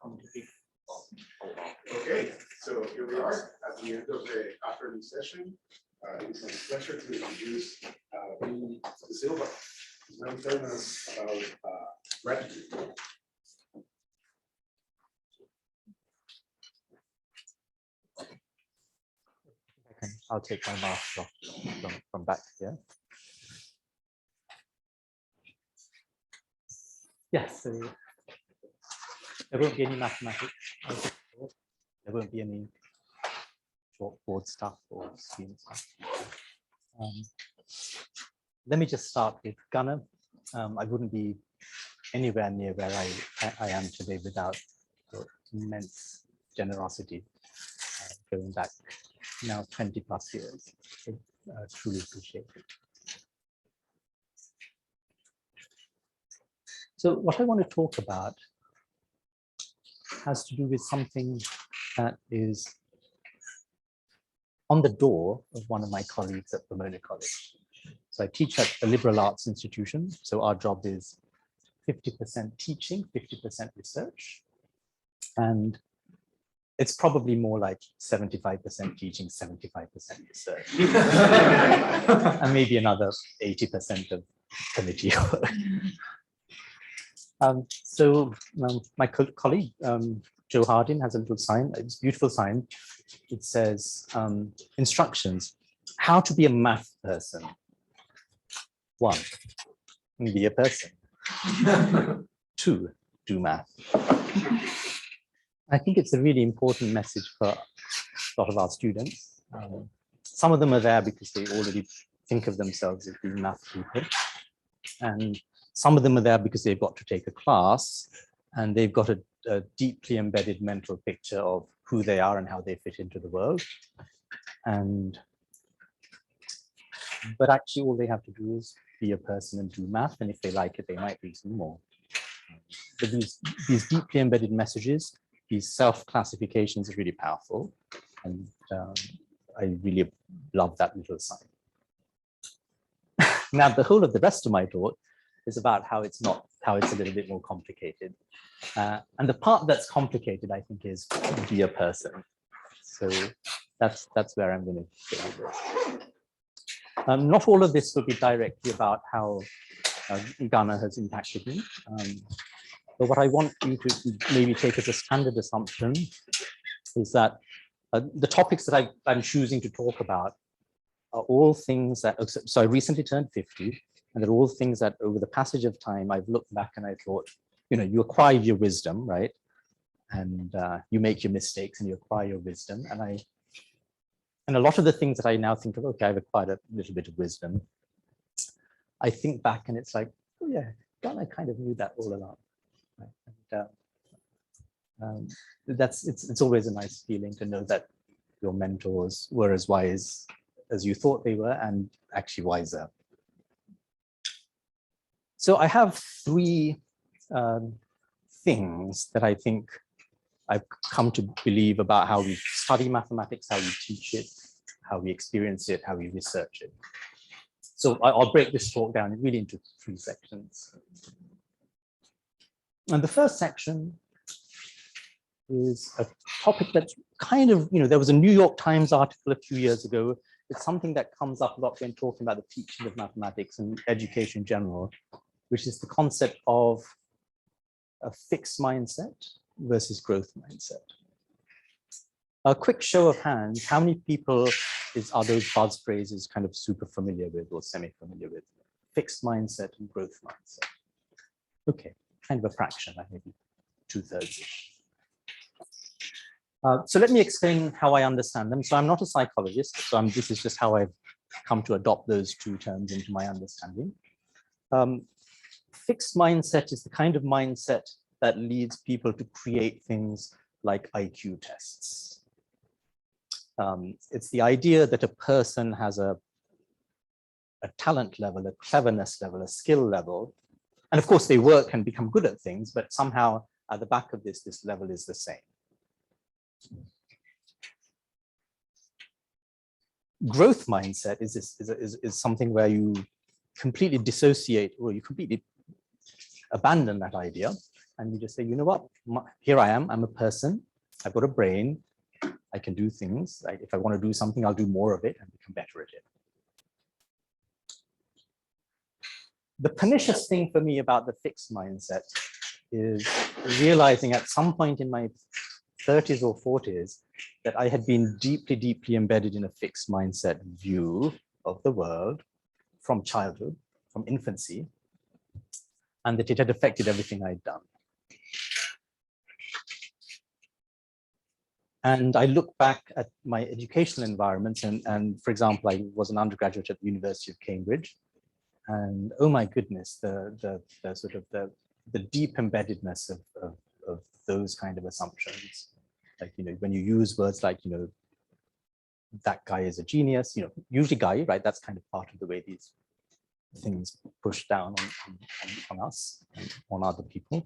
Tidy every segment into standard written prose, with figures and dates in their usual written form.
Okay, so here we are at the end of the afternoon session. It is my pleasure to introduce Vin de Silva. He's now telling us about gratitude. I'll take my mask off from back here. Yes, so there won't be any mathematics. There won't be any chalkboard stuff or screen stuff. Let me just start with Gunnar. I wouldn't be anywhere near where I am today without your immense generosity going back now 20 plus years. I truly appreciate it. So what I want to talk about has to do with something that is on the door of one of my colleagues at Pomona College. So I teach at a liberal arts institution. So our job is 50% teaching, 50% research. And it's probably more like 75% teaching, 75% research. And maybe another 80% of committee work. My colleague, Joe Hardin, has a little sign. It's a beautiful sign. It says, instructions, how to be a math person. 1, be a person. 2, do math. I think it's a really important message for a lot of our students. Some of them are there because they already think of themselves as being math people. And some of them are there because they've got to take a class and they've got a deeply embedded mental picture of who they are and how they fit into the world. But actually all they have to do is be a person and do math. And if they like it, they might do some more. But these deeply embedded messages, these self-classifications are really powerful. And I really love that little sign. Now, the whole of the rest of my talk is about how it's a little bit more complicated. And the part that's complicated, I think, is be a person. So that's where I'm going to go with this. Not all of this will be directly about how Gunnar has impacted me. But what I want you to maybe take as a standard assumption is that the topics that I'm choosing to talk about are all things that, so I recently turned 50, and they're all things that over the passage of time, I've looked back and I thought, you acquire your wisdom, right? And you make your mistakes and you acquire your wisdom. And a lot of the things that I now think of, okay, I've acquired a little bit of wisdom. I think back and it's like, oh yeah, I kind of knew that all along. Right? And it's always a nice feeling to know that your mentors were as wise as you thought they were and actually wiser. So I have 3 things that I think I've come to believe about how we study mathematics, how we teach it, how we experience it, how we research it. So I'll break this talk down really into 3 sections. And the first section is a topic that's kind of, there was a New York Times article a few years ago. It's something that comes up a lot when talking about the teaching of mathematics and education in general, which is the concept of a fixed mindset versus growth mindset. A quick show of hands, how many people are those buzz phrases kind of super familiar with or semi-familiar with? Fixed mindset and growth mindset. Okay, kind of a fraction, like maybe 2/3. So let me explain how I understand them. So I'm not a psychologist, so this is just how I've come to adopt those 2 terms into my understanding. Fixed mindset is the kind of mindset that leads people to create things like IQ tests. It's the idea that a person has a talent level, a cleverness level, a skill level. And of course, they work and become good at things, but somehow at the back of this level is the same. Growth mindset is something where you completely dissociate or you completely abandon that idea and you just say, you know what, here I am, I'm a person, I've got a brain, I can do things. If I want to do something, I'll do more of it and become better at it. The pernicious thing for me about the fixed mindset is realizing at some point in my 30s or 40s that I had been deeply, deeply embedded in a fixed mindset view of the world from childhood, from infancy, and that it had affected everything I'd done. And I look back at my educational environments, and for example, I was an undergraduate at the University of Cambridge, and oh my goodness, the sort of the deep embeddedness of those kind of assumptions. Like, you know, when you use words like, you know, that guy is a genius, you know, usually guy, right? That's kind of part of the way these things push down on us and on other people.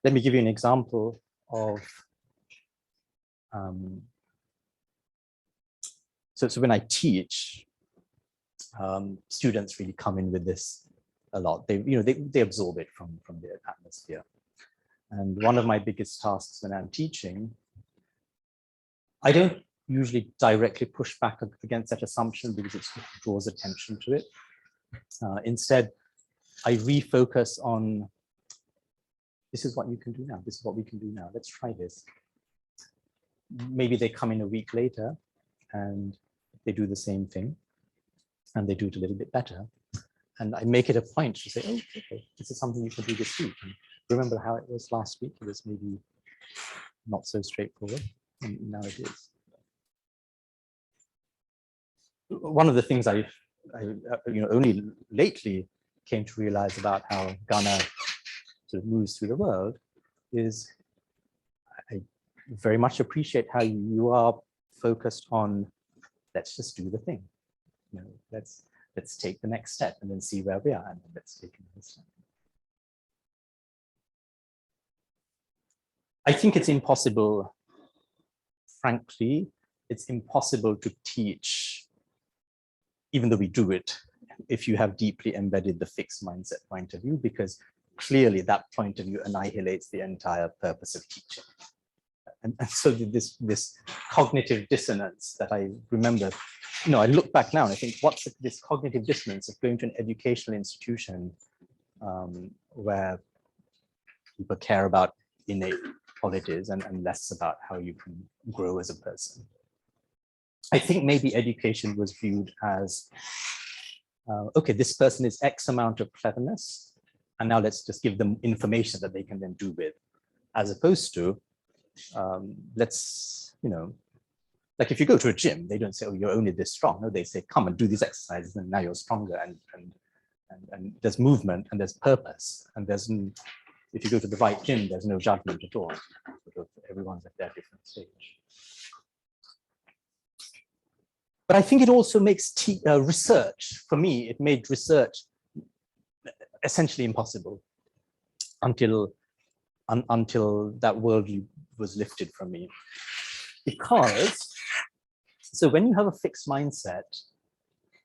Let me give you an example of, so when I teach, students really come in with this a lot. They absorb it from the atmosphere. And one of my biggest tasks when I'm teaching, I don't usually directly push back against that assumption because it draws attention to it. Instead, I refocus on, this is what you can do now. This is what we can do now. Let's try this. Maybe they come in a week later and they do the same thing and they do it a little bit better. And I make it a point to say, oh, okay, this is something you can do this week. And remember how it was last week? It was maybe not so straightforward, and now it is. One of the things I only lately came to realize about how Gunnar sort of moves through the world is I very much appreciate how you are focused on, let's just do the thing. You know, let's take the next step and then see where we are, and then let's take another step. I think it's impossible, frankly, it's impossible to teach, even though we do it, if you have deeply embedded the fixed mindset point of view, because clearly that point of view annihilates the entire purpose of teaching. And so this cognitive dissonance that I remember, you know, I look back now and I think, what's this cognitive dissonance of going to an educational institution where people care about innate qualities and less about how you can grow as a person. I think maybe education was viewed as, okay, this person is X amount of cleverness, and now let's just give them information that they can then do with, as opposed to, let's, you know, like if you go to a gym, they don't say, oh, you're only this strong. No, they say, come and do these exercises, and now you're stronger, and there's movement and there's purpose, and there's, if you go to the right gym, there's no judgment at all. Sort of everyone's at their different stage. But I think it also makes research, for me, it made research essentially impossible until that worldview was lifted from me. Because, so when you have a fixed mindset,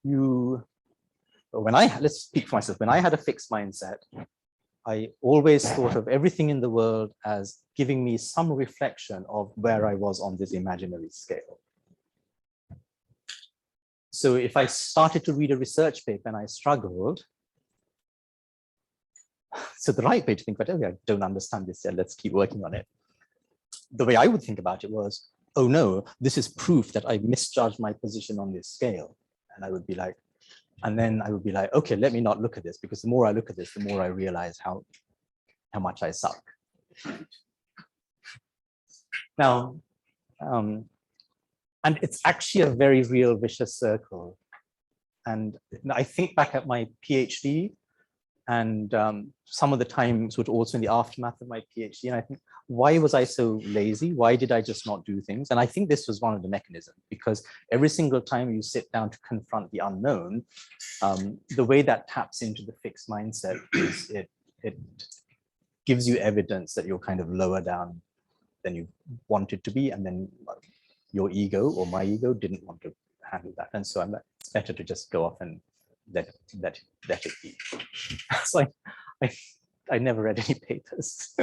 let's speak for myself, when I had a fixed mindset, I always thought of everything in the world as giving me some reflection of where I was on this imaginary scale. So if I started to read a research paper and I struggled, so the right way to think about it, okay, I don't understand this yet, let's keep working on it. The way I would think about it was, oh no, this is proof that I misjudged my position on this scale. And I would be like, and then I would be like, okay, let me not look at this, because the more I look at this, the more I realize how much I suck. Now, and it's actually a very real vicious circle. And I think back at my PhD, and some of the times were also in the aftermath of my PhD, and I think, why was I so lazy? Why did I just not do things? And I think this was one of the mechanisms, because every single time you sit down to confront the unknown, the way that taps into the fixed mindset is it gives you evidence that you're kind of lower down than you wanted to be, and then your ego or my ego didn't want to handle that. And so it's better to just go off and let it be. It's like, I never read any papers.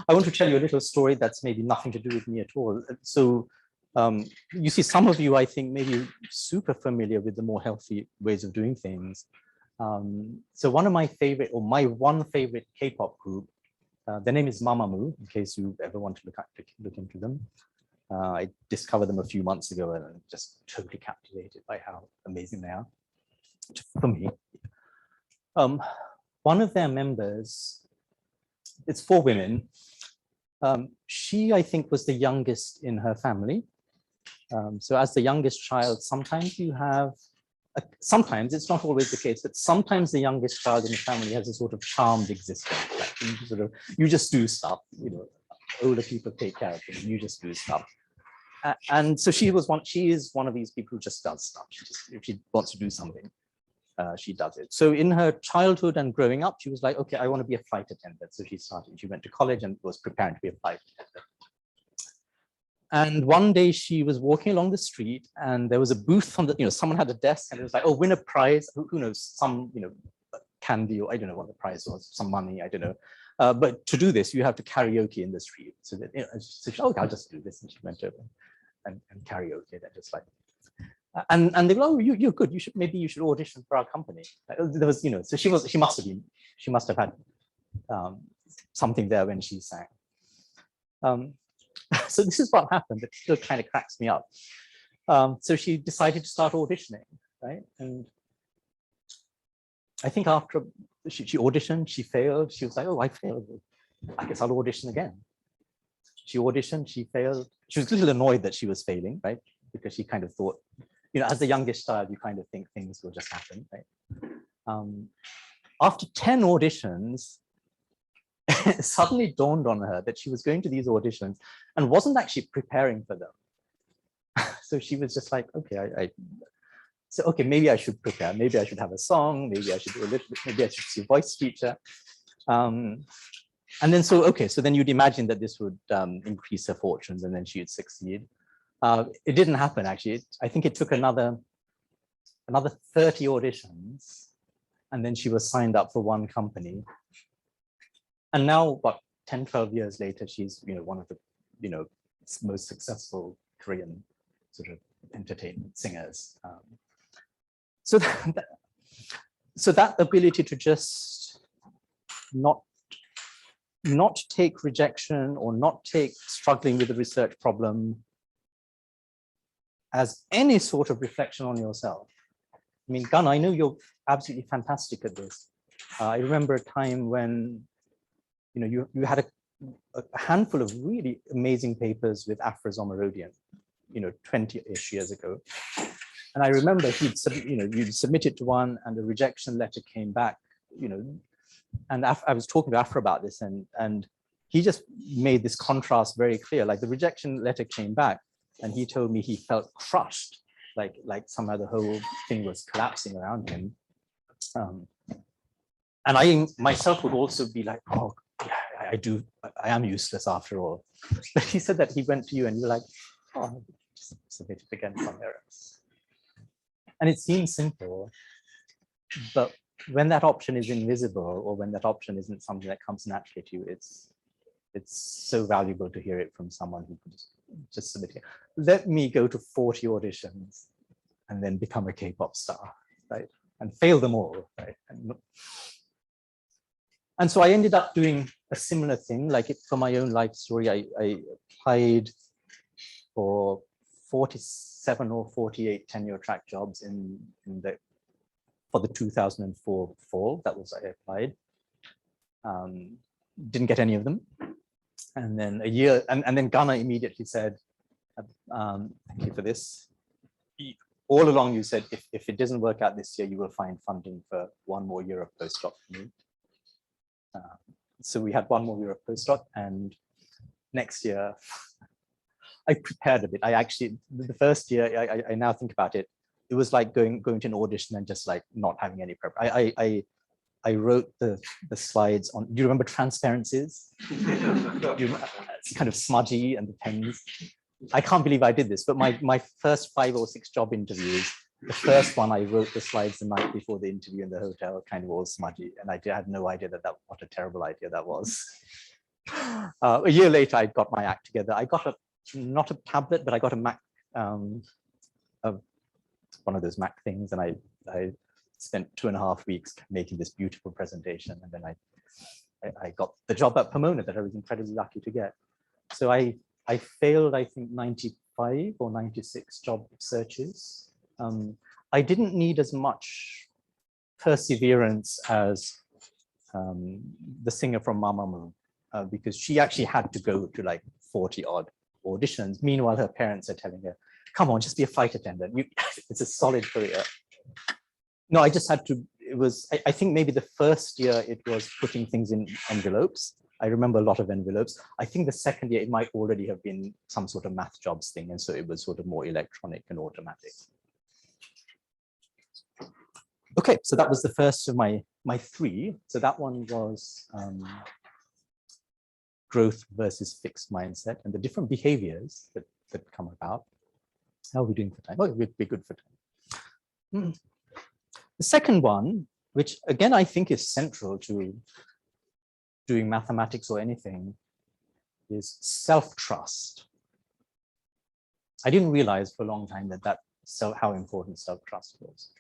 I want to tell you a little story that's maybe nothing to do with me at all. So you see, some of you, I think, maybe super familiar with the more healthy ways of doing things. So one of my favorite, or my one favorite K-pop group, their name is Mamamoo, in case you ever want to look into them. I discovered them a few months ago and I'm just totally captivated by how amazing they are, for me. One of their members, it's 4 women. She, I think, was the youngest in her family. So as the youngest child, sometimes you have, sometimes, it's not always the case, but sometimes the youngest child in the family has a sort of charmed existence. Like you just do stuff, you know, older people take care of things, you just do stuff. And so she is one of these people who just does stuff. If she wants to do something, she does it. So in her childhood and growing up, she was like, okay, I want to be a flight attendant. So she went to college and was preparing to be a flight attendant. And one day she was walking along the street and there was a booth on the, you know, someone had a desk and it was like, oh, win a prize, who knows, some, you know, candy, or I don't know what the prize was, some money, I don't know. But to do this, you have to karaoke in the street. So that, you know, so she, okay, I'll just do this. And she went over and karaoke. That just like, and they go, oh, you're good. Maybe you should audition for our company. There was, you know, so she must have had something there when she sang. So this is what happened. It still kind of cracks me up. So she decided to start auditioning, right? And I think after she auditioned, she failed. She was like, oh, I failed. I guess I'll audition again. She auditioned, she failed. She was a little annoyed that she was failing, right? Because she kind of thought, you know, as the youngest child, you kind of think things will just happen, right? After 10 auditions, it suddenly dawned on her that she was going to these auditions and wasn't actually preparing for them. So she was just like, okay, so okay, maybe I should prepare. Maybe I should have a song. Maybe I should do a little bit. Maybe I should see a voice teacher. And then so then you'd imagine that this would increase her fortunes and then she would succeed. It didn't happen actually. I think it took another 30 auditions, and then she was signed up for one company. And now, what, 10, 12 years later, she's, you know, one of the, you know, most successful Korean sort of entertainment singers. So that ability to just not take rejection or not take struggling with a research problem as any sort of reflection on yourself. I mean, Gunnar, I know you're absolutely fantastic at this. I remember a time when, you know, you had a handful of really amazing papers with Afra's Omerodian, you know, 20-ish years ago. And I remember you'd submitted to one and a rejection letter came back, you know, and I was talking to Afra about this and he just made this contrast very clear. Like the rejection letter came back and he told me he felt crushed, like somehow the whole thing was collapsing around him. And I myself would also be like, oh, yeah, I am useless after all. But he said that he went to you and you were like, oh, just submit it again somewhere else. And it seems simple, but when that option is invisible or when that option isn't something that comes naturally to you, it's so valuable to hear it from someone who can just submit it. Let me go to 40 auditions and then become a K-pop star, right? And fail them all, right? And so I ended up doing a similar thing, like for my own life story. I applied for 47 or 48 tenure track jobs for the 2004 fall. That was, I applied. Didn't get any of them. And then a year, and then Gunnar immediately said, thank you for this. All along you said, if it doesn't work out this year, you will find funding for one more year of postdoc for me. So we had one more year of postdoc, and next year, I prepared a bit. I actually, the first year, I now think about it, it was like going to an audition and just like not having any prep. I wrote the slides on, do you remember transparencies? It's kind of smudgy and the pens. I can't believe I did this, but my first 5 or 6 job interviews, the first one I wrote the slides the night before the interview in the hotel, kind of all smudgy, and I had no idea that what a terrible idea that was. A year later, I got my act together. I got not a tablet, but I got a Mac, one of those Mac things, and I spent 2.5 weeks making this beautiful presentation, and then I got the job at Pomona that I was incredibly lucky to get. So I failed, I think, 95 or 96 job searches. I didn't need as much perseverance as the singer from Mamamoo, because she actually had to go to like 40 odd auditions. Meanwhile, her parents are telling her, come on, just be a flight attendant. It's a solid career. No, I just had to, it was, I think maybe the first year it was putting things in envelopes. I remember a lot of envelopes. I think the second year it might already have been some sort of math jobs thing. And so it was sort of more electronic and automatic. Okay, so that was the first of my 3. So that one was growth versus fixed mindset and the different behaviors that come about. How are we doing for time? Oh, we'd be good for time. The second one, which again, I think is central to doing mathematics or anything, is self-trust. I didn't realize for a long time how important self-trust was.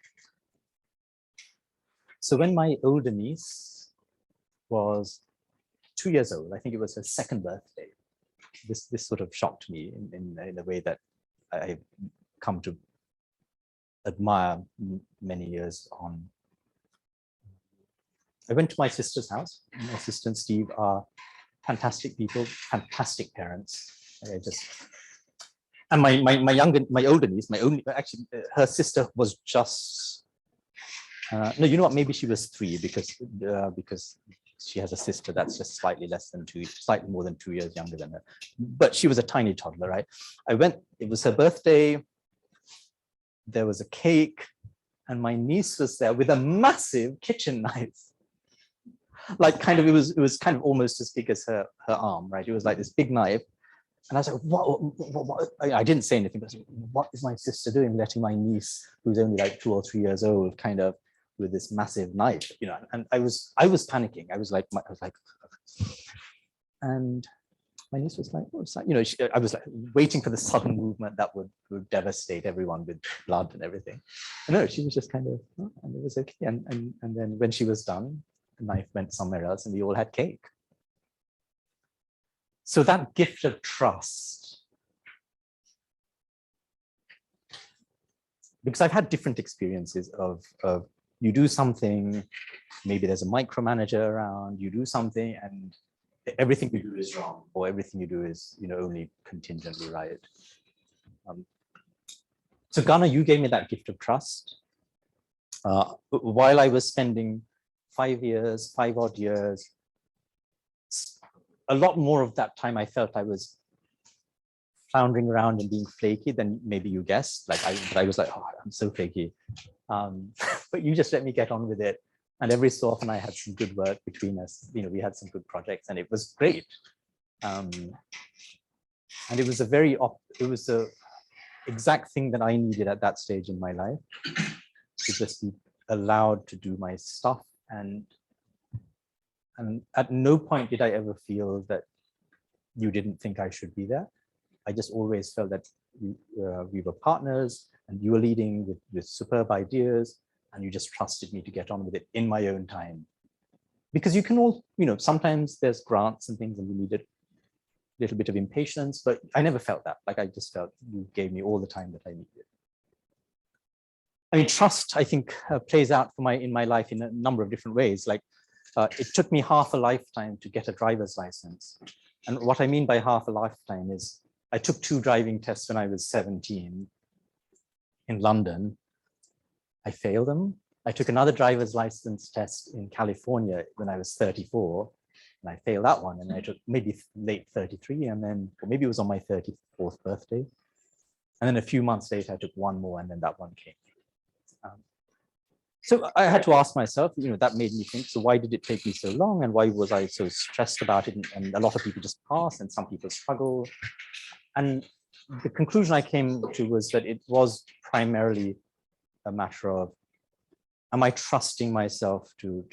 So when my older niece was 2 years old, I think it was her 2nd birthday, this sort of shocked me in a way that I've come to admire many years on. I went to my sister's house. My sister and Steve are fantastic people, fantastic parents. And my older niece, actually her sister was just, no, you know what, maybe she was 3 because she has a sister that's just slightly more than 2 years younger than her. But she was a tiny toddler, right? It was her birthday. There was a cake, and my niece was there with a massive kitchen knife. Like it was kind of almost as big as her arm, right? It was like this big knife. And I was like, what? I didn't say anything, but I was like, what is my sister doing, letting my niece, who's only like 2 or 3 years old, kind of with this massive knife, you know? And I was panicking. I was like, and my niece was like, what's that? You know, I was like waiting for the sudden movement that would devastate everyone with blood and everything. And no, she was just kind of, oh, and it was okay. And then when she was done, the knife went somewhere else and we all had cake. So that gift of trust, because I've had different experiences of you do something, maybe there's a micromanager around, you do something and everything you do is wrong, or everything you do is, you know, only contingently right. So Gunnar, you gave me that gift of trust. While I was spending 5 odd years, a lot more of that time I felt I was floundering around and being flaky than maybe you guessed. Like I was like, oh, I'm so flaky. But you just let me get on with it. And every so often I had some good work between us. You know, we had some good projects and it was great. And it was the exact thing that I needed at that stage in my life, to just be allowed to do my stuff. And at no point did I ever feel that you didn't think I should be there. I just always felt that we were partners and you were leading with superb ideas, and you just trusted me to get on with it in my own time. Because you can all, you know, sometimes there's grants and things and you needed a little bit of impatience, but I never felt that. Like I just felt you gave me all the time that I needed. I mean, trust, I think, plays out in my life in a number of different ways. Like it took me half a lifetime to get a driver's license. And what I mean by half a lifetime is I took 2 driving tests when I was 17 in London. I failed them. I took another driver's license test in California when I was 34, and I failed that one. And I took maybe late 33, and then maybe it was on my 34th birthday. And then a few months later, I took one more, and then that one came. So I had to ask myself, you know, that made me think, so why did it take me so long? And why was I so stressed about it? And a lot of people just pass and some people struggle. And the conclusion I came to was that it was primarily a matter of, am I trusting myself to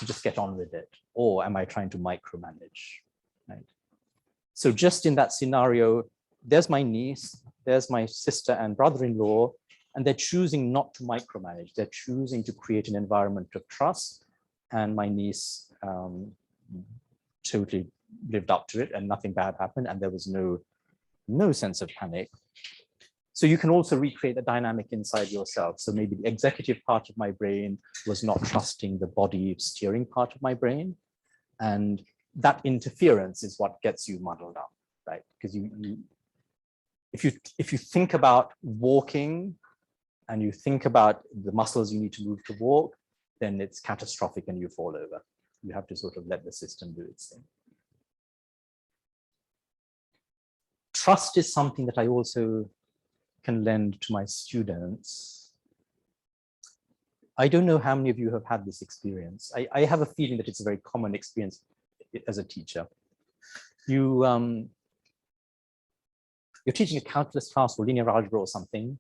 just get on with it, or am I trying to micromanage, right? So just in that scenario, there's my niece, there's my sister and brother-in-law, and they're choosing not to micromanage. They're choosing to create an environment of trust, and my niece totally lived up to it, and nothing bad happened, and there was no sense of panic. So you can also recreate the dynamic inside yourself. So maybe the executive part of my brain was not trusting the body steering part of my brain, and that interference is what gets you muddled up, right? Because if you think about walking and you think about the muscles you need to move to walk, then it's catastrophic and you fall over. You have to sort of let the system do its thing. Trust is something that I also can lend to my students. I don't know how many of you have had this experience. I have a feeling that it's a very common experience as a teacher. You're teaching a calculus class or linear algebra or something.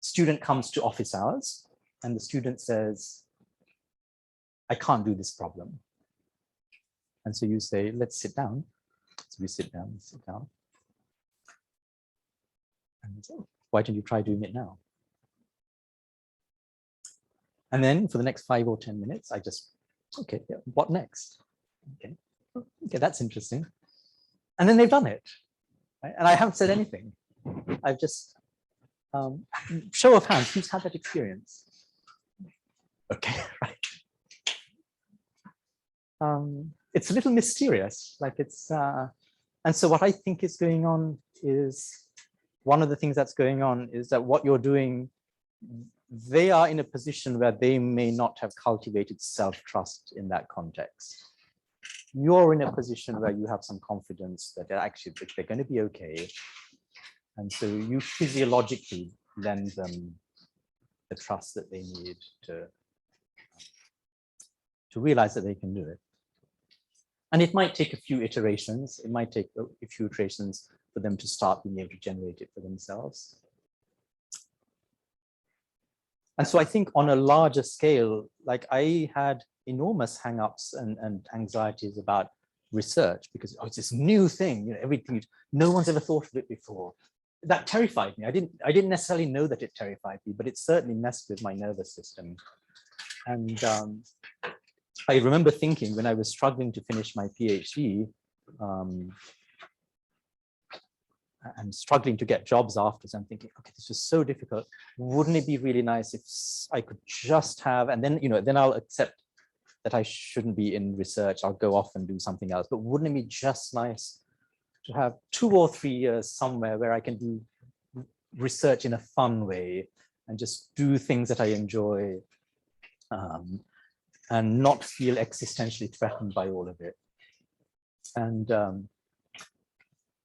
Student comes to office hours and the student says, I can't do this problem. And so you say, let's sit down. So we sit down, And so, why don't you try doing it now? And then for the next 5 or 10 minutes, I just, okay, yeah, what next? Okay, that's interesting. And then they've done it. Right? And I haven't said anything. I've just, show of hands, who's had that experience? Okay, right. It's a little mysterious, like it's, and so what I think is going on is, one of the things that's going on is that what you're doing, they are in a position where they may not have cultivated self-trust in that context. You're in a position where you have some confidence that they're going to be okay. And so you physiologically lend them the trust that they need to realize that they can do it. And it might take a few iterations. It might take a few iterations for them to start being able to generate it for themselves. And so I think on a larger scale, like I had enormous hang-ups and anxieties about research because it's this new thing, everything, no one's ever thought of it before. That terrified me. I didn't necessarily know that it terrified me, but it certainly messed with my nervous system. And I remember thinking when I was struggling to finish my PhD, and struggling to get jobs after, so I'm thinking, okay, this was so difficult. Wouldn't it be really nice if I could just have, and then, then I'll accept that I shouldn't be in research, I'll go off and do something else, but wouldn't it be just nice to have 2 or 3 years somewhere where I can do research in a fun way and just do things that I enjoy, and not feel existentially threatened by all of it. And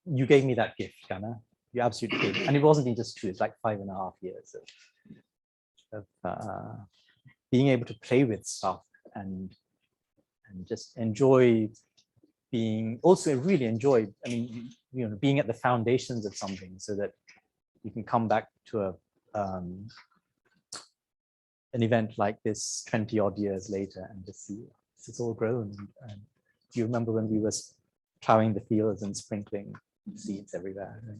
you gave me that gift, Gunnar. You absolutely did. And it wasn't just 2, it's like 5.5 years of being able to play with stuff and just enjoy being, also really enjoy, being at the foundations of something so that you can come back to an event like this 20-odd years later and just see it's all grown. And do you remember when we were plowing the fields and sprinkling seeds everywhere? Right?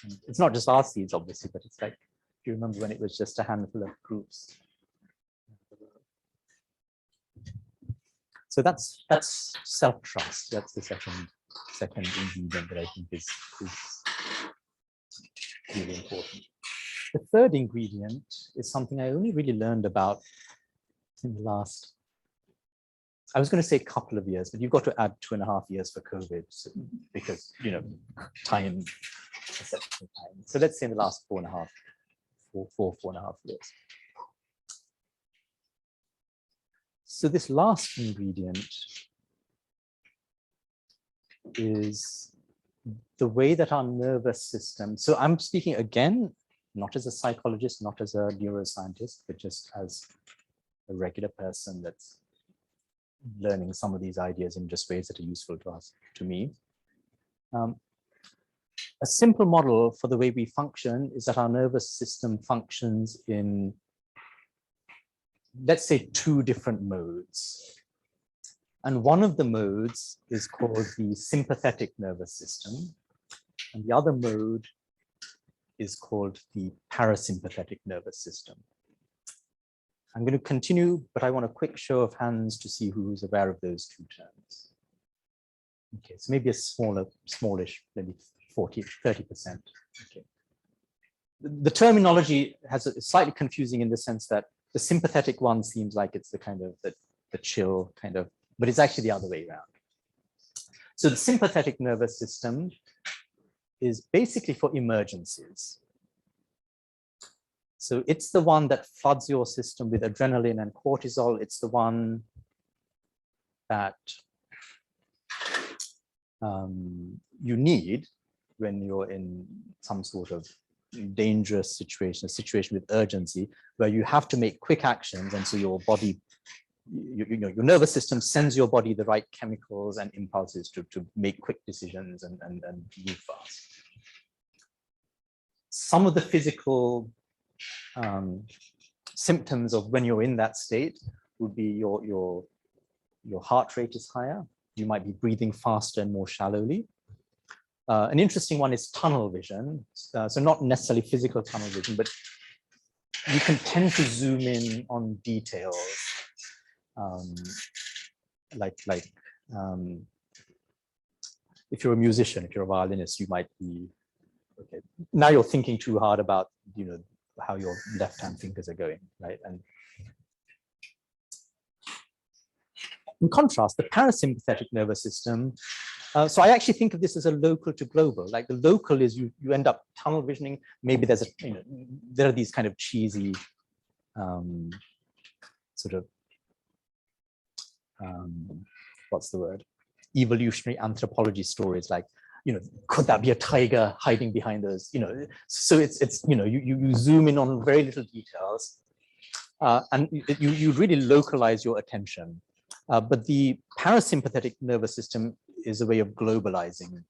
And it's not just our seeds, obviously, but it's like, do you remember when it was just a handful of groups? So that's self-trust. That's the second ingredient that I think is really important. The third ingredient is something I only really learned about in the last, I was going to say a couple of years, but you've got to add 2.5 years for COVID because, time, exceptional time. So let's say in the last 4.5 years. So this last ingredient is the way that our nervous system, so I'm speaking again, not as a psychologist, not as a neuroscientist, but just as a regular person that's learning some of these ideas in just ways that are useful to me. A simple model for the way we function is that our nervous system functions in, let's say, 2 different modes. And one of the modes is called the sympathetic nervous system, and the other mode is called the parasympathetic nervous system. I'm going to continue, but I want a quick show of hands to see who's aware of those 2 terms. Okay, so maybe a smallish, maybe 30%. Okay. The terminology is slightly confusing in the sense that the sympathetic one seems like it's the kind of the chill kind of, but it's actually the other way around. So the sympathetic nervous system is basically for emergencies. So it's the one that floods your system with adrenaline and cortisol. It's the one that you need when you're in some sort of dangerous situation, a situation with urgency, where you have to make quick actions, and so your body, your nervous system sends your body the right chemicals and impulses to make quick decisions and move fast. Some of the physical symptoms of when you're in that state would be your heart rate is higher. You might be breathing faster and more shallowly. An interesting one is tunnel vision. So not necessarily physical tunnel vision, but you can tend to zoom in on details. If you're a musician, if you're a violinist, you might be, okay, now you're thinking too hard about, how your left-hand fingers are going, right? And in contrast, the parasympathetic nervous system, so I actually think of this as a local to global. Like the local is you end up tunnel visioning. Maybe there's there are these kind of cheesy sort of what's the word? Evolutionary anthropology stories, like, could that be a tiger hiding behind those? So it's you zoom in on very little details, and you really localize your attention. But the parasympathetic nervous system is a way of globalizing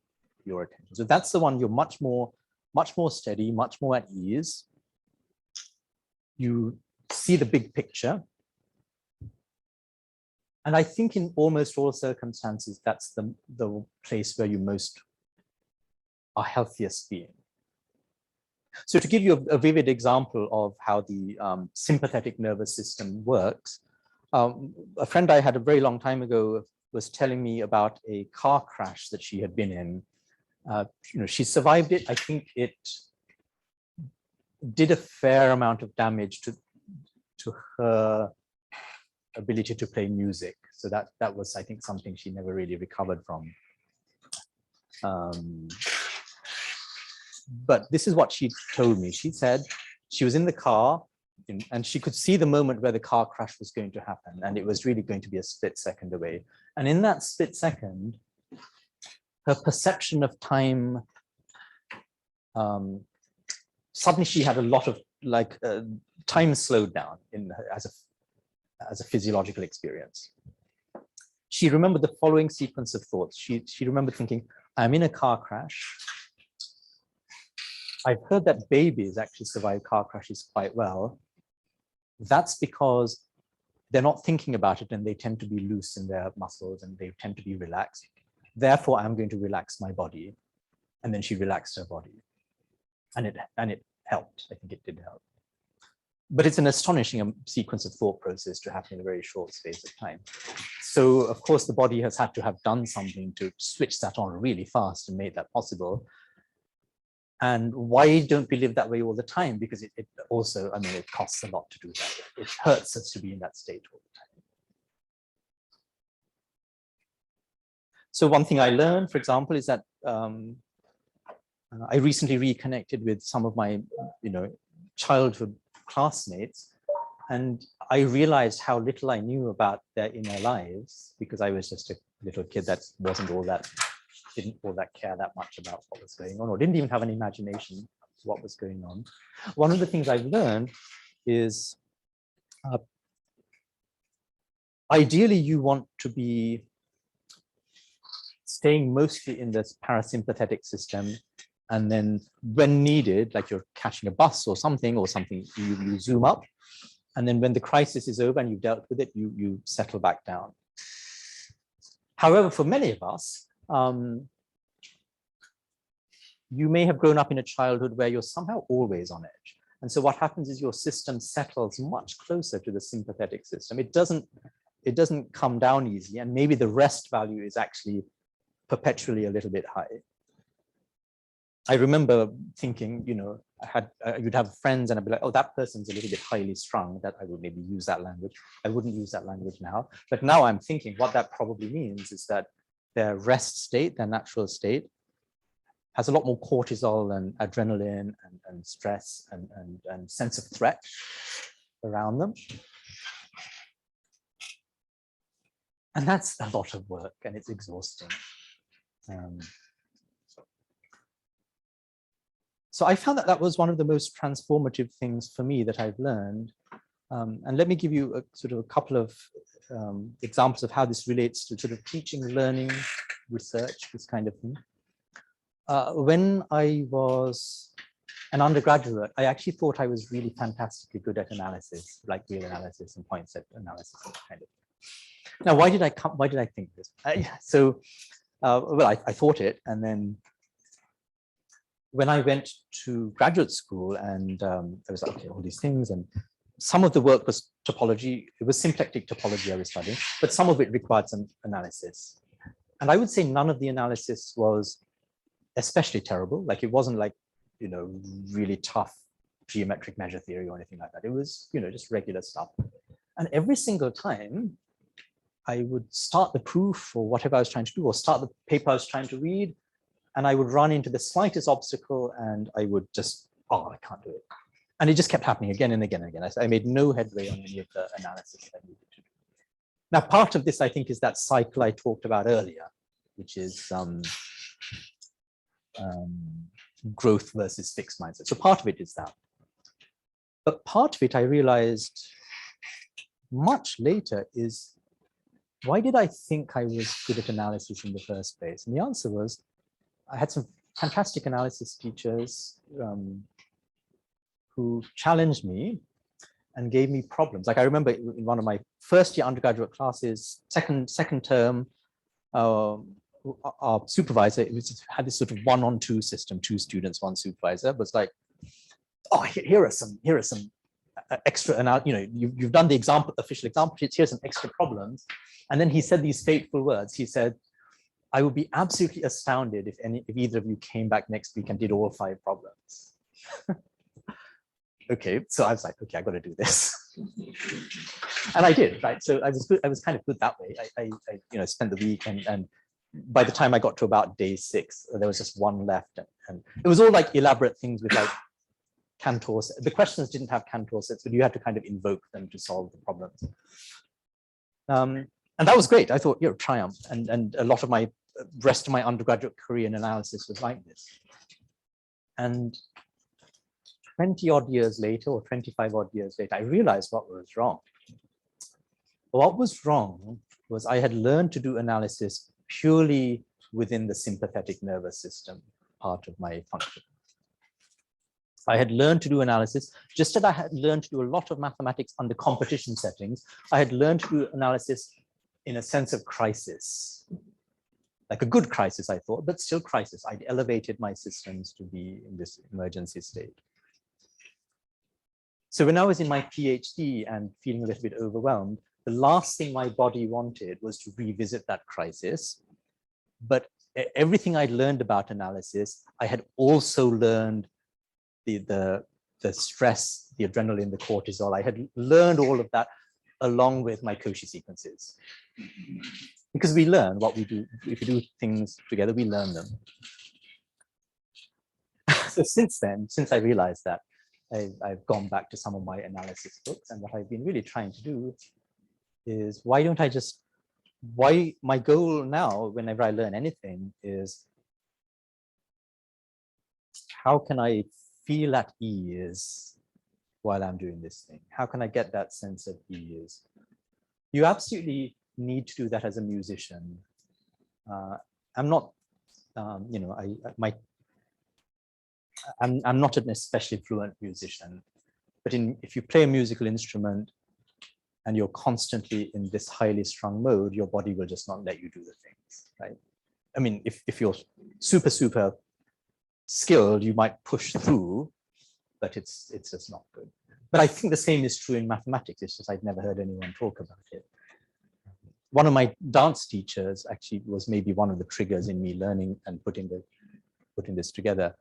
your attention. So that's the one you're much more steady, much more at ease. You see the big picture. And I think in almost all circumstances, that's the place where you are healthiest being. So to give you a vivid example of how the sympathetic nervous system works, a friend I had a very long time ago was telling me about a car crash that she had been in. She survived it. I think it did a fair amount of damage to her ability to play music. So that was, I think, something she never really recovered from. But this is what she told me. She said she was in the car and she could see the moment where the car crash was going to happen, and it was really going to be a split second away. And in that split second, her perception of time, suddenly she had a lot of time slowed down as a physiological experience. She remembered the following sequence of thoughts. She remembered thinking, I'm in a car crash. I've heard that babies actually survive car crashes quite well. That's because they're not thinking about it and they tend to be loose in their muscles and they tend to be relaxed. Therefore, I'm going to relax my body. And then she relaxed her body. And it helped. I think it did help. But it's an astonishing sequence of thought process to happen in a very short space of time. So, of course, the body has had to have done something to switch that on really fast and made that possible. And why don't we live that way all the time? Because it also, it costs a lot to do that. It hurts us to be in that state all the time. So one thing I learned, for example, is that I recently reconnected with some of my, childhood classmates, and I realized how little I knew about their inner lives because I was just a little kid that didn't all that care that much about what was going on, or didn't even have an imagination of what was going on. One of the things I've learned is ideally you want to be staying mostly in this parasympathetic system. And then when needed, like you're catching a bus or something, you zoom up. And then when the crisis is over and you've dealt with it, you settle back down. However, for many of us, you may have grown up in a childhood where you're somehow always on edge. And so what happens is your system settles much closer to the sympathetic system. It doesn't come down easily, and maybe the rest value is actually perpetually a little bit high. I remember thinking, you know, you'd have friends and I'd be like, oh, that person's a little bit highly strung, that I would maybe use that language. I wouldn't use that language now. But now I'm thinking what that probably means is that their rest state, their natural state, has a lot more cortisol and adrenaline and stress and sense of threat around them. And that's a lot of work and it's exhausting. So I found that that was one of the most transformative things for me that I've learned. And let me give you a couple of examples of how this relates to sort of teaching, learning, research, this kind of thing. When I was an undergraduate, I actually thought I was really fantastically good at analysis, like real analysis and point set analysis and kind of. Now, why did I think this? Well, I thought it, and then when I went to graduate school and I was like, okay, all these things, and some of the work was topology. It was symplectic topology I was studying, but some of it required some analysis. And I would say none of the analysis was especially terrible. Like it wasn't like, you know, really tough geometric measure theory or anything like that. It was, you know, just regular stuff. And every single time I would start the proof or whatever I was trying to do, or start the paper I was trying to read, and I would run into the slightest obstacle and I would just, oh, I can't do it. And it just kept happening again and again and again. I made no headway on any of the analysis I needed to do. Now, part of this, I think, is that cycle I talked about earlier, which is growth versus fixed mindset. So part of it is that. But part of it, I realized much later is, why did I think I was good at analysis in the first place? And the answer was, I had some fantastic analysis teachers who challenged me and gave me problems. Like I remember in one of my first year undergraduate classes, second term, our supervisor had this sort of 1-on-2 system, 2 students, 1 supervisor, was like, oh, here are some extra, you know, you've done the official example sheets, here's some extra problems. And then he said these fateful words. He said, I would be absolutely astounded if either of you came back next week and did all 5 problems. Okay, so I was like, okay, I got to do this. And I did, right? So I was kind of good that way. I you know, spent the week and by the time I got to about day 6, there was just 1 left. And it was all like elaborate things with like Cantor. The questions didn't have Cantor sets, but you had to kind of invoke them to solve the problems. And that was great. I thought, you're a triumph. And a lot of my rest of my undergraduate career in analysis was like this. And 20 odd years later, or 25 odd years later, I realized what was wrong. What was wrong was I had learned to do analysis purely within the sympathetic nervous system part of my function. I had learned to do analysis, just as I had learned to do a lot of mathematics under competition settings. I had learned to do analysis in a sense of crisis, like a good crisis, I thought, but still crisis. I'd elevated my systems to be in this emergency state. So when I was in my PhD and feeling a little bit overwhelmed, the last thing my body wanted was to revisit that crisis. But everything I'd learned about analysis, I had also learned the stress, the adrenaline, the cortisol. I had learned all of that along with my Cauchy sequences. Because we learn what we do. If we do things together, we learn them. So since then, since I realized that, I've gone back to some of my analysis books, and what I've been really trying to do is, why my goal now, whenever I learn anything, is how can I feel at ease while I'm doing this thing? How can I get that sense of ease? You absolutely need to do that as a musician. I'm not, I'm not an especially fluent musician, but if you play a musical instrument and you're constantly in this highly strung mode, your body will just not let you do the things, right? I mean, if you're super skilled, you might push through, but it's just not good. But I think the same is true in mathematics. It's just I'd never heard anyone talk about it. One of my dance teachers actually was maybe one of the triggers in me learning and putting this together.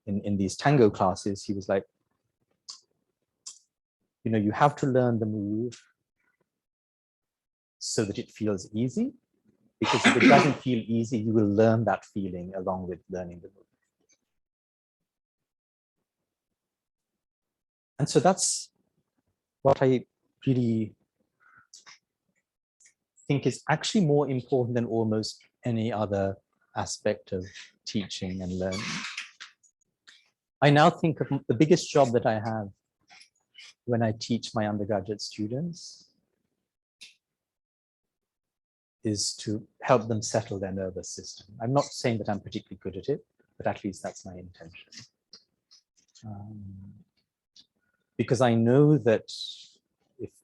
In these tango classes, he was like, you have to learn the move so that it feels easy, because if it doesn't feel easy, you will learn that feeling along with learning the move. And so that's what I really think is actually more important than almost any other aspect of teaching and learning. I now think of the biggest job that I have when I teach my undergraduate students is to help them settle their nervous system. I'm not saying that I'm particularly good at it, but at least that's my intention. Because I know that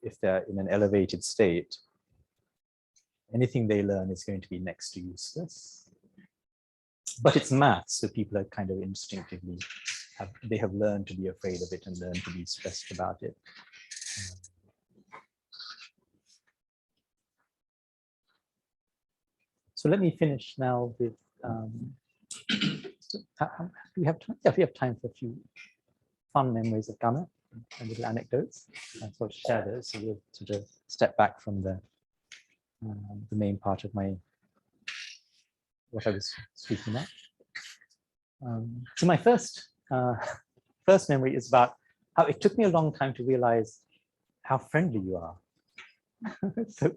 if they're in an elevated state, anything they learn is going to be next to useless. But it's maths, so people are kind of instinctively, they have learned to be afraid of it and learned to be stressed about it. So let me finish now with, do we have time? Yeah, we have time for a few fun memories of Gunnar and little anecdotes. I sort of share those, so we'll sort of step back from the main part of what I was speaking about. So my first memory is about how it took me a long time to realize how friendly you are. So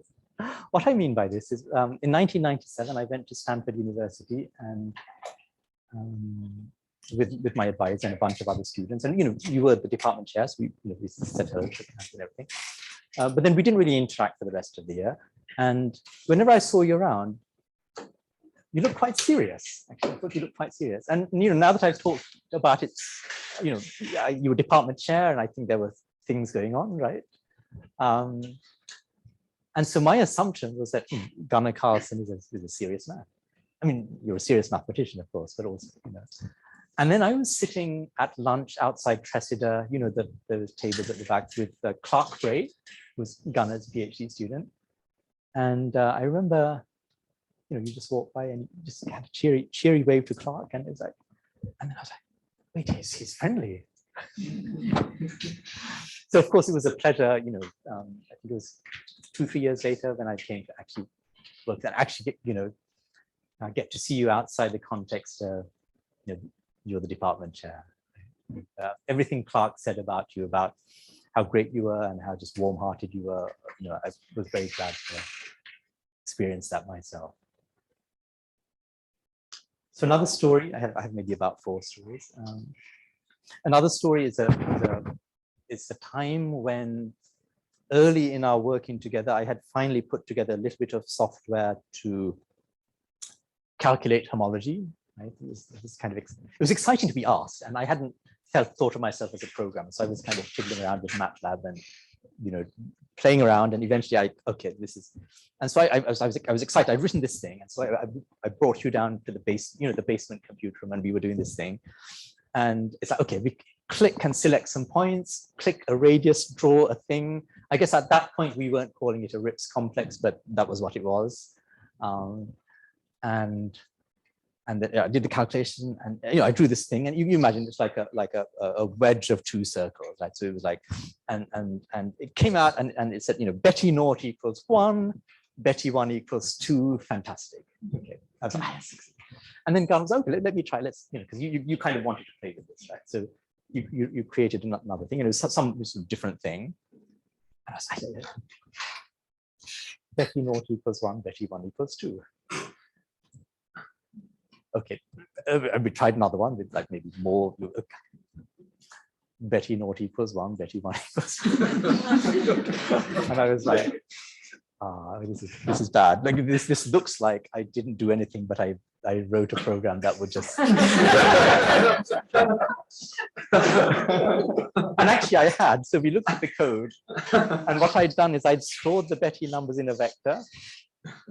what I mean by this is in 1997, I went to Stanford University and with my advisor and a bunch of other students, and you were the department chairs, we said hello and everything. But then we didn't really interact for the rest of the year. And whenever I saw you around, you look quite serious. Actually, I thought you looked quite serious. And now that I've talked about it, you were department chair, and I think there were things going on, right? And so my assumption was that Gunnar Carlsson is a serious man. I mean, you're a serious mathematician, of course, but also, And then I was sitting at lunch outside Tresida, those tables at the back with Clark Bray, who was Gunnar's PhD student. And I remember, you just walked by and you just had a cheery wave to Clark, and it was like, and then I was like, wait, he's friendly. So of course it was a pleasure, I think it was 2-3 years later when I came to actually work and actually get to see you outside the context of, you're the department chair. Everything Clark said about you, about how great you were and how just warm-hearted you were, I was very glad to experience that myself. So another story, I have maybe about 4 stories. Another story is a time when early in our working together, I had finally put together a little bit of software to calculate homology. Right? It was exciting to be asked, and I hadn't thought of myself as a programmer, so I was kind of fiddling around with MATLAB and playing around, and eventually and so I was excited. I'd written this thing, and so I brought you down to the basement computer room, and we were doing this thing, and it's like, okay, we click and select some points, click a radius, draw a thing. I guess at that point we weren't calling it a Rips complex, but that was what it was, and then I did the calculation, and I drew this thing, and you imagine it's like a wedge of 2 circles, right? So it was like, and it came out, and it said, Betty naught equals 1, Betty 1 equals 2, fantastic. Okay, I was like, and then Gunnar was, okay, let me try. Let's, because you kind of wanted to play with this, right? So you created another thing, and it was some sort of different thing. And I was like, Betty naught equals 1, Betty 1 equals 2. Okay, and we tried another one with like maybe more. Betty naught equals 1, Betty 1 equals 2. And I was like, this is bad. Like this looks like I didn't do anything, but I wrote a program that would just. And actually, I had. So we looked at the code, and what I'd done is I'd stored the Betti numbers in a vector.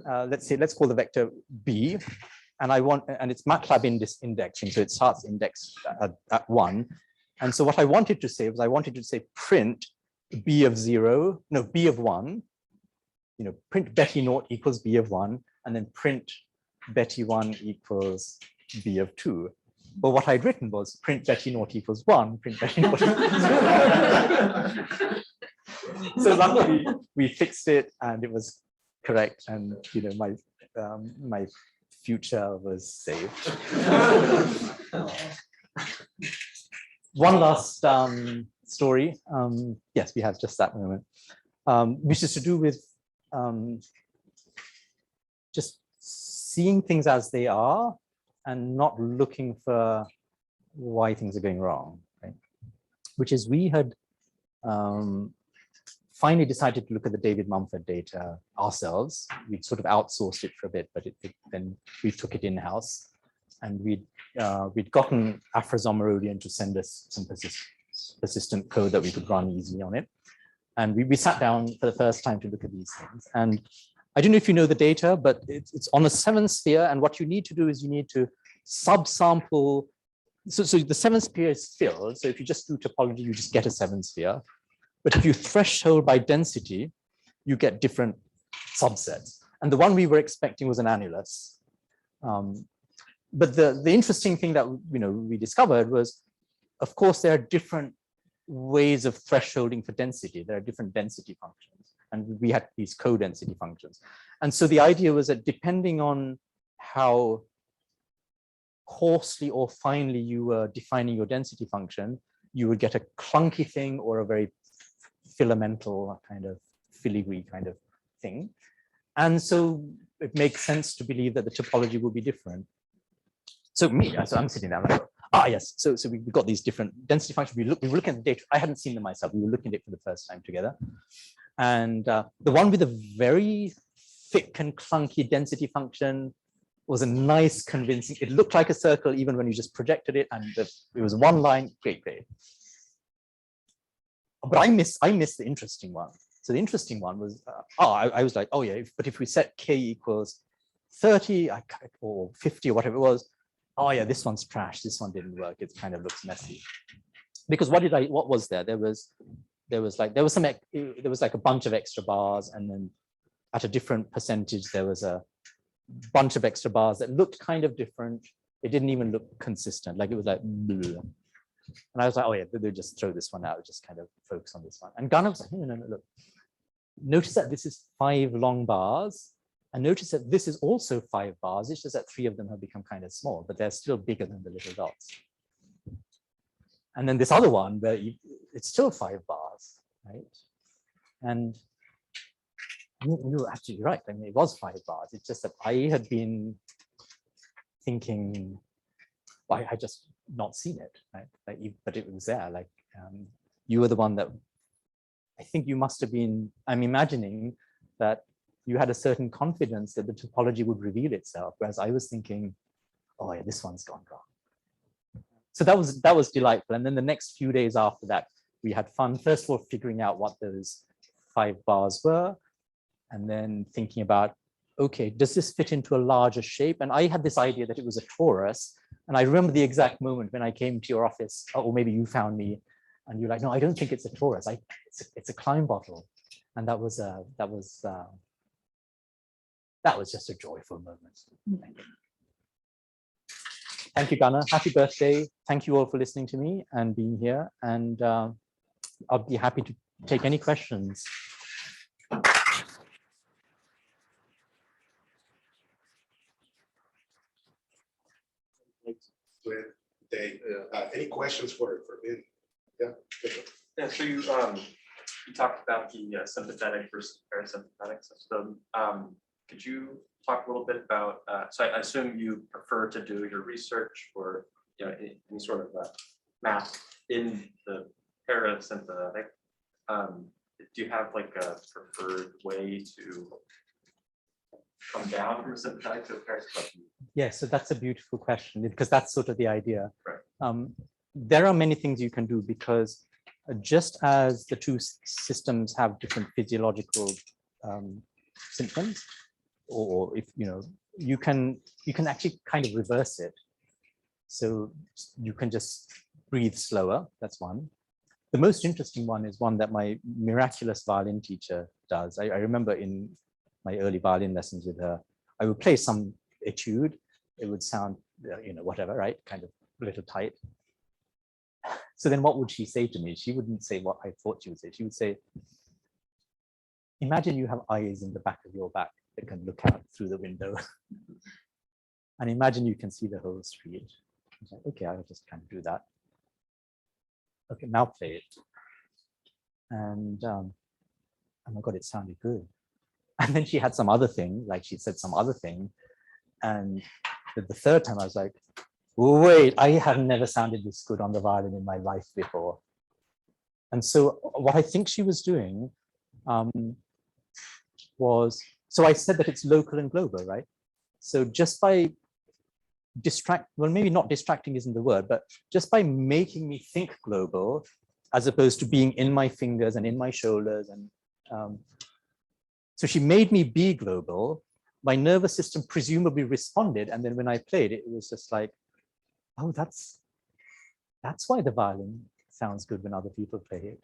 Let's call the vector B, and it's MATLAB indexing, so it starts indexed at 1. And so what I wanted to say was print B of 0, no, B of 1. Print Betti naught equals B of 1, and then print Betti 1 equals B of 2. But what I'd written was print Betti naught equals 1, print Betti naught equals 1. So luckily we fixed it and it was correct, and my future was saved. One last story. Yes, we have just that moment, which is to do with just seeing things as they are and not looking for why things are going wrong, right? Which is, we had finally decided to look at the David Mumford data ourselves. We'd sort of outsourced it for a bit, but then we took it in-house, and we'd gotten Afra Zomarodian to send us some persistent code that we could run easily on it. And we sat down for the first time to look at these things. And I don't know if you know the data, but it's on a 7 sphere. And what you need to do is you need to subsample. So the 7 sphere is filled. So if you just do topology, you just get a 7 sphere. But if you threshold by density, you get different subsets. And the one we were expecting was an annulus. But the interesting thing that we discovered was, of course, there are different ways of thresholding for density. There are different density functions, and we had these co-density functions. And so the idea was that depending on how coarsely or finely you were defining your density function, you would get a clunky thing or a very filamental kind of filigree kind of thing. And so it makes sense to believe that the topology will be different. So I'm sitting there like, yes. So we got these different density functions. We were looking at the data. I hadn't seen them myself. We were looking at it for the first time together. And the one with a very thick and clunky density function was a nice, convincing. It looked like a circle even when you just projected it, and it was one line. Great. But I missed the interesting one. So the interesting one was, I was like, oh yeah, but if we set k equals 30 or 50 or whatever it was, oh yeah, this one's trash. This one didn't work. It kind of looks messy. Because what was there? There was like a bunch of extra bars, and then at a different percentage there was a bunch of extra bars that looked kind of different. It didn't even look consistent. Like it was like bleh. And I was like, oh yeah, they'll just throw this one out, just kind of focus on this one. And Gunnar was like, no, look. Notice that this is 5 long bars. And notice that this is also 5 bars. It's just that 3 of them have become kind of small, but they're still bigger than the little dots. And then this other one, where it's still 5 bars, right? And you're absolutely right. I mean, it was 5 bars. It's just that I had been thinking, well, I had just not seen it, right? But it was there. Like you were the one that I think you must have been. I'm imagining that you had a certain confidence that the topology would reveal itself, whereas I was thinking, oh yeah, this one's gone wrong. So that was delightful. And then the next few days after that, we had fun. First of all, figuring out what those 5 bars were, and then thinking about, okay, does this fit into a larger shape? And I had this idea that it was a torus. And I remember the exact moment when I came to your office, or maybe you found me, and you're like, no, I don't think it's a torus. It's a Klein bottle. And that was just a joyful moment. Thank you, Gunnar. Happy birthday. Thank you all for listening to me and being here. And I'll be happy to take any questions. Any questions for Vin? Yeah, so you talked about the sympathetic versus parasympathetic system. Could you talk a little bit about, so I assume you prefer to do your research or any sort of math in the parasympathetic. Do you have like a preferred way to come down from a sympathetic to a parasympathetic? Yeah, so that's a beautiful question because that's sort of the idea. Right. There are many things you can do because just as the two systems have different physiological symptoms, or if you can actually kind of reverse it. So you can just breathe slower. That's one. The most interesting one is one that my miraculous violin teacher does. I remember in my early violin lessons with her, I would play some etude. It would sound, whatever, right? Kind of a little tight. So then what would she say to me? She wouldn't say what I thought she would say. She would say, imagine you have eyes in the back of your back that can look out through the window. And imagine you can see the whole street. I was like, okay, I'll just kind of do that. Okay, now play it. And oh my God, it sounded good. And then she had some other thing, like she said some other thing. And the third time I was like, wait, I have never sounded this good on the violin in my life before. And so what I think she was doing was, so I said that it's local and global, right? So just by maybe not distracting isn't the word, but just by making me think global, as opposed to being in my fingers and in my shoulders. And so she made me be global. My nervous system presumably responded. And then when I played, it was just like, oh, that's why the violin sounds good when other people play it.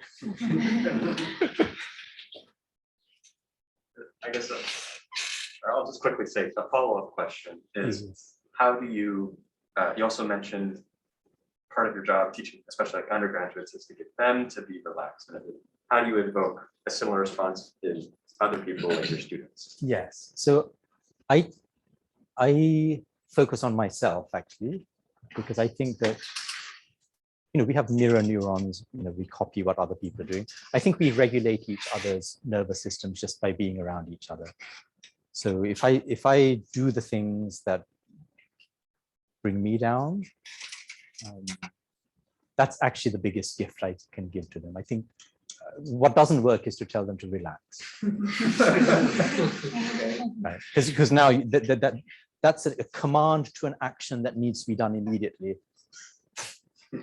I guess I'll just quickly say a follow-up question is, how do you, you also mentioned part of your job teaching, especially like undergraduates, is to get them to be relaxed. And how do you invoke a similar response in other people like your students? Yes, so I focus on myself actually, because I think that, we have mirror neurons, we copy what other people are doing. I think we regulate each other's nervous systems just by being around each other. So if I do the things that bring me down, that's actually the biggest gift I can give to them. I think what doesn't work is to tell them to relax. Right? Because now that's a command to an action that needs to be done immediately.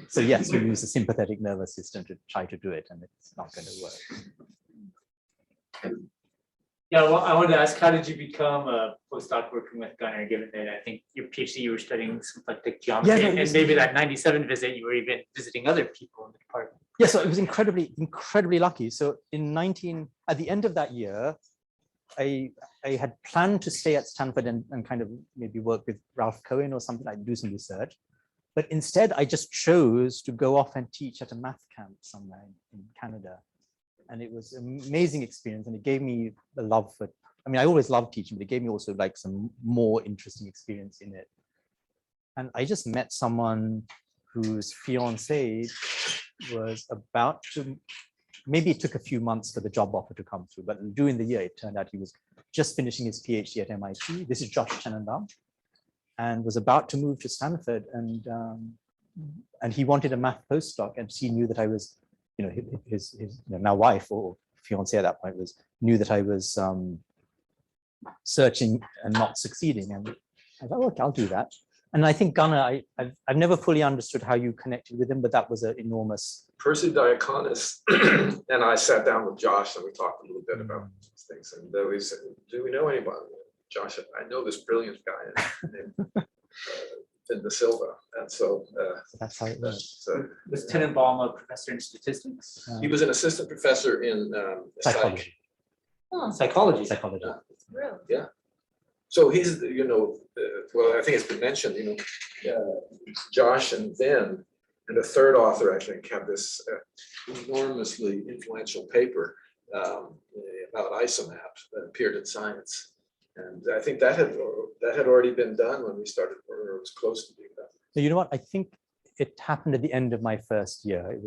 So yes, we use the sympathetic nervous system to try to do it, and it's not going to work. Yeah, well, I wanted to ask, how did you become a postdoc working with Gunnar, given that I think your PhD, you were studying symplectic geometry, and maybe that 97 visit, you were even visiting other people in the department. Yeah, so it was incredibly lucky. So at the end of that year, I had planned to stay at Stanford and kind of maybe work with Ralph Cohen or something, like do some research. But instead, I just chose to go off and teach at a math camp somewhere in Canada. And it was an amazing experience. And it gave me a love for, I always loved teaching, but it gave me also like some more interesting experience in it. And I just met someone whose fiance was about to, maybe it took a few months for the job offer to come through, but during the year, it turned out he was just finishing his PhD at MIT. This is Josh Chenandam, and was about to move to Stanford. And he wanted a math postdoc, and she knew that I was, his now wife or fiance at that point knew that I was searching and not succeeding. And I thought, okay, I'll do that. And I think Gunnar, I've never fully understood how you connected with him, but that was an enormous. Percy Diaconis and I sat down with Josh and we talked a little bit about these things. And we said, do we know anybody? Josh said, I know this brilliant guy named Vin de Silva. And so that's how it works. Was Tenenbaum a professor in statistics? He was an assistant professor in Psychology. Psychology. Psychology. Really? Yeah. So he's, well, I think it's been mentioned, Josh and Vin and a third author, I think, have this enormously influential paper about isomaps that appeared in Science. And I think that had already been done when we started, or it was close to being done. So you know what? I think it happened at the end of my first year.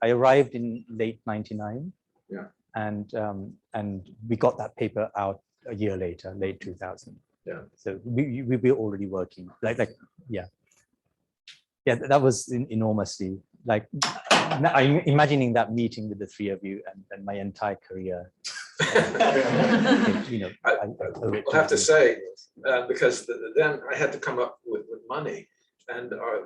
I arrived in late '99. Yeah. And we got that paper out a year later, late 2000. Yeah. So we were already working. Yeah. That was enormously I'm imagining that meeting with the three of you and my entire career You know, I'll have to say, because then I had to come up with money. And I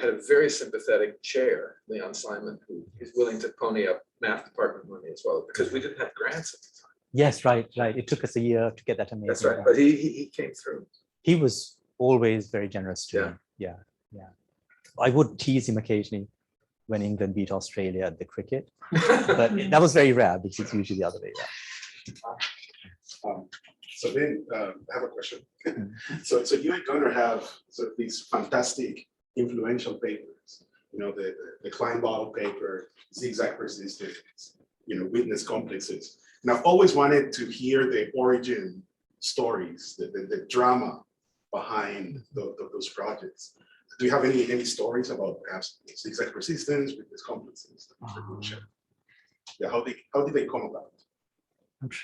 had a very sympathetic chair, Leon Simon, who is willing to pony up math department money as well, because we didn't have grants at the time. yes, right. It took us a year to get that amazing. That's right, grant. but he came through. He was always very generous to me. Yeah. I would tease him occasionally when England beat Australia at the cricket, but that was very rare because it's usually the other way around. So then I have a question. So you and Gunnar have sort of these fantastic influential papers, you know, the Klein bottle paper, zigzag persistence, you know, witness complexes. And I've always wanted to hear the origin stories, the drama behind those projects. Do you have any stories about perhaps zigzag persistence, witness complexes? Yeah, how did they come about?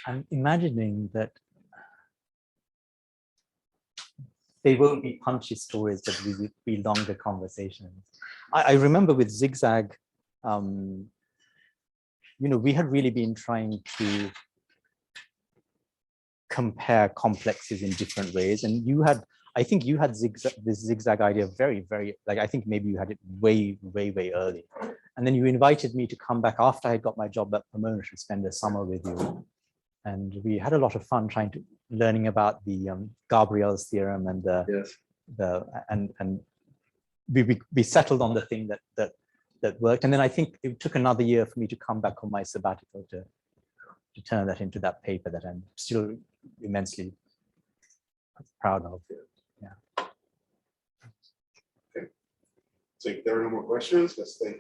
I'm imagining that they won't be punchy stories, but we will be longer conversations. I remember with zigzag, you know, we had really been trying to compare complexes in different ways, and I think you had this zigzag idea very, like, I think maybe you had it way early. And then you invited me to come back after I got my job at Pomona to spend a summer with you. And we had a lot of fun learning about the Gabriel's theorem and and we settled on the thing that worked. And then I think it took another year for me to come back on my sabbatical to turn that into that paper that I'm still immensely proud of. Okay. So if there are no more questions, let's thank